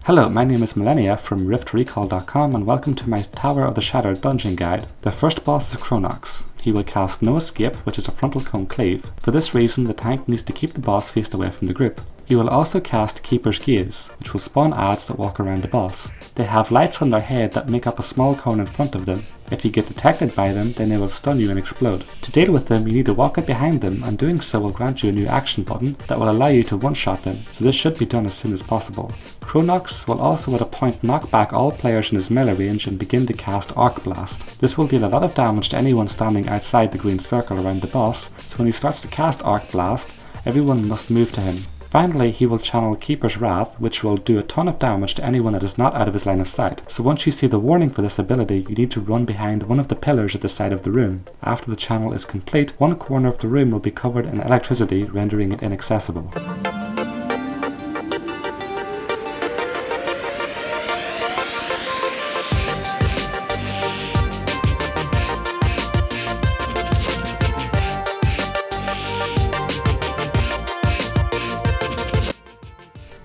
Hello, my name is Millennia from riftrecall.com and welcome to my Tower of the Shattered dungeon guide. The first boss is Kronox. He will cast No Escape, which is a frontal cone cleave. For this reason, the tank needs to keep the boss faced away from the group. He will also cast Keeper's Gaze, which will spawn ads that walk around the boss. They have lights on their head that make up a small cone in front of them. If you get detected by them, then they will stun you and explode. To deal with them, you need to walk up behind them, and doing so will grant you a new action button that will allow you to one-shot them, so this should be done as soon as possible. Kronox will also at a point knock back all players in his melee range and begin to cast Arc Blast. This will deal a lot of damage to anyone standing outside the green circle around the boss, so when he starts to cast Arc Blast, everyone must move to him. Finally, he will channel Keeper's Wrath, which will do a ton of damage to anyone that is not out of his line of sight. So once you see the warning for this ability, you need to run behind one of the pillars at the side of the room. After the channel is complete, one corner of the room will be covered in electricity, rendering it inaccessible.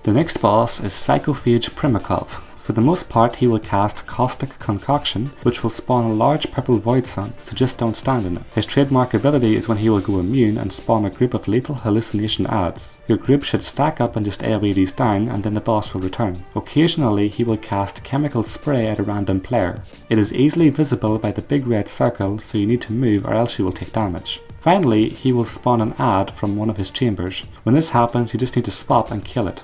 The next boss is Psychophage Primakov. For the most part, he will cast Caustic Concoction, which will spawn a large purple void sun, so just don't stand in it. His trademark ability is when he will go immune and spawn a group of lethal hallucination ads. Your group should stack up and just AoE these down, and then the boss will return. Occasionally, he will cast Chemical Spray at a random player. It is easily visible by the big red circle, so you need to move or else you will take damage. Finally, he will spawn an ad from one of his chambers. When this happens, you just need to swap and kill it.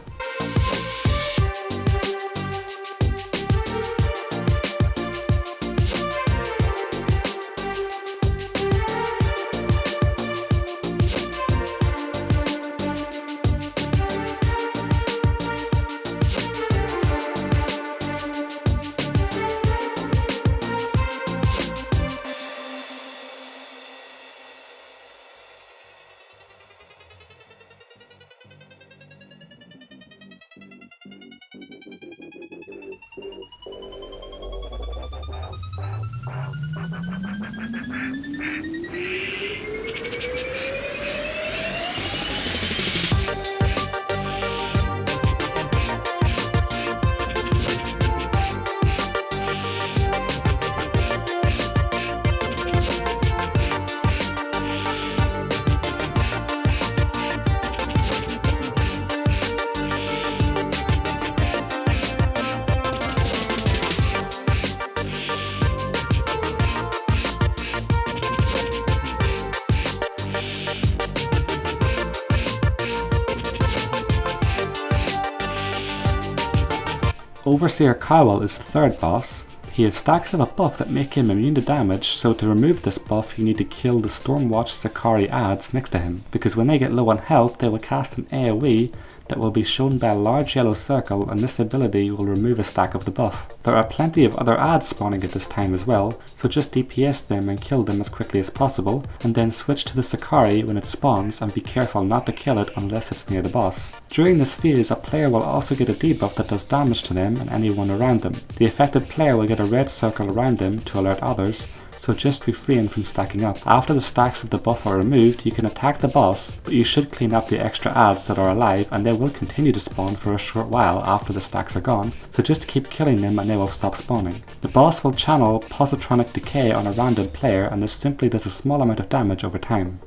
Overseer Kylewall is the third boss. He has stacks of a buff that make him immune to damage, so to remove this buff you need to kill the Stormwatch Sakari ads next to him, because when they get low on health they will cast an AoE that will be shown by a large yellow circle, and this ability will remove a stack of the buff. There are plenty of other ads spawning at this time as well, so just DPS them and kill them as quickly as possible, and then switch to the Sakari when it spawns and be careful not to kill it unless it's near the boss. During this phase, a player will also get a debuff that does damage to them and anyone around them. The affected player will get a red circle around them to alert others, so just refrain from stacking up. After the stacks of the buff are removed, you can attack the boss, but you should clean up the extra ads that are alive, and they will continue to spawn for a short while after the stacks are gone, so just keep killing them and they will stop spawning. The boss will channel Positronic Decay on a random player, and this simply does a small amount of damage over time.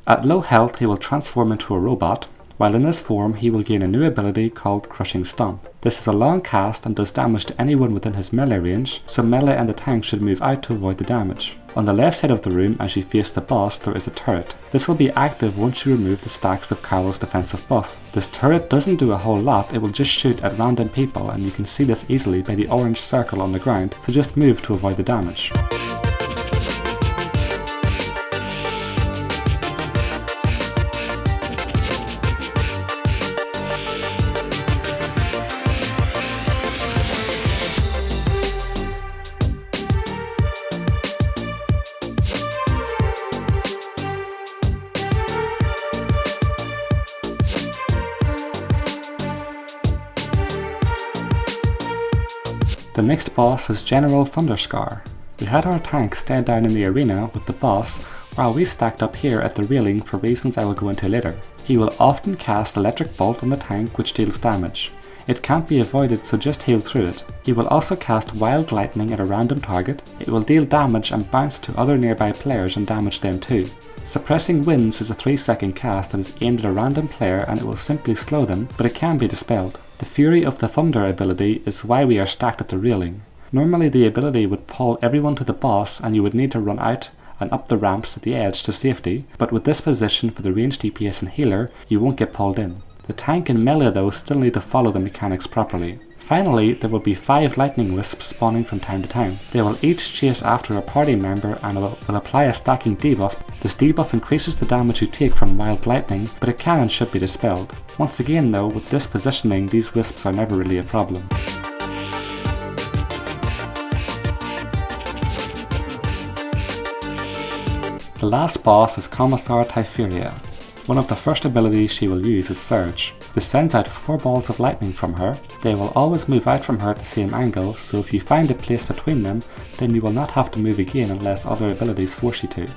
At low health, he will transform into a robot. While in this form, he will gain a new ability called Crushing Stomp. This is a long cast and does damage to anyone within his melee range, so melee and the tank should move out to avoid the damage. On the left side of the room, as you face the boss, there is a turret. This will be active once you remove the stacks of Kylewall's defensive buff. This turret doesn't do a whole lot, it will just shoot at random people, and you can see this easily by the orange circle on the ground, so just move to avoid the damage. The next boss is General Thunderscar. We had our tank stay down in the arena with the boss, while we stacked up here at the railing for reasons I will go into later. He will often cast Electric Bolt on the tank, which deals damage. It can't be avoided, so just heal through it. He will also cast Wild Lightning at a random target. It will deal damage and bounce to other nearby players and damage them too. Suppressing Winds is a 3-second cast that is aimed at a random player and it will simply slow them, but it can be dispelled. The Fury of the Thunder ability is why we are stacked at the railing. Normally the ability would pull everyone to the boss and you would need to run out and up the ramps at the edge to safety, but with this position for the ranged DPS and healer, you won't get pulled in. The tank and melee though still need to follow the mechanics properly. Finally, there will be 5 lightning wisps spawning from time to time. They will each chase after a party member and will apply a stacking debuff. This debuff increases the damage you take from wild lightning, but it can and should be dispelled. Once again though, with this positioning, these wisps are never really a problem. The last boss is Commissar Typheria. One of the first abilities she will use is Surge. This sends out 4 balls of lightning from her. They will always move out from her at the same angle, so if you find a place between them, then you will not have to move again unless other abilities force you to.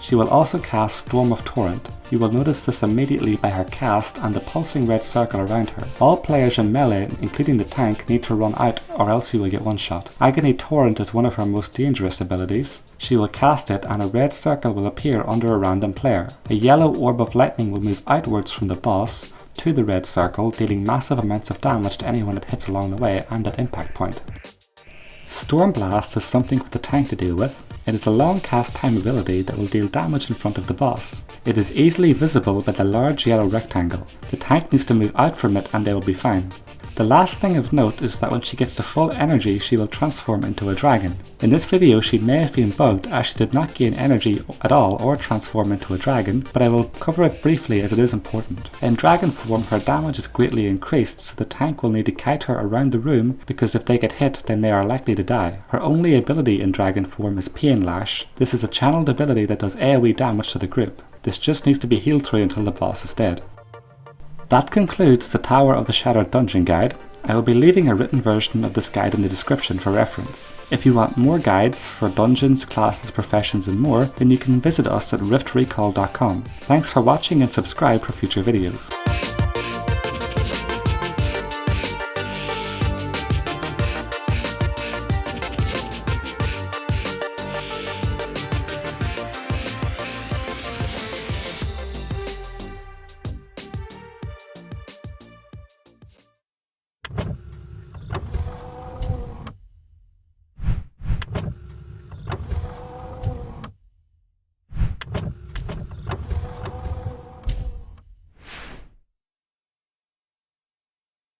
She will also cast Storm of Torrent. You will notice this immediately by her cast and the pulsing red circle around her. All players in melee, including the tank, need to run out or else you will get one shot. Agony Torrent is one of her most dangerous abilities. She will cast it and a red circle will appear under a random player. A yellow orb of lightning will move outwards from the boss to the red circle, dealing massive amounts of damage to anyone it hits along the way and at impact point. Storm Blast is something for the tank to deal with. It is a long cast time ability that will deal damage in front of the boss. It is easily visible by the large yellow rectangle. The tank needs to move out from it and they will be fine. The last thing of note is that when she gets to full energy she will transform into a dragon. In this video she may have been bugged as she did not gain energy at all or transform into a dragon, but I will cover it briefly as it is important. In dragon form her damage is greatly increased, so the tank will need to kite her around the room because if they get hit then they are likely to die. Her only ability in dragon form is Pain Lash. This is a channeled ability that does AoE damage to the group. This just needs to be healed through until the boss is dead. That concludes the Tower of the Shattered Dungeon guide. I will be leaving a written version of this guide in the description for reference. If you want more guides for dungeons, classes, professions and more, then you can visit us at riftrecall.com. Thanks for watching and subscribe for future videos.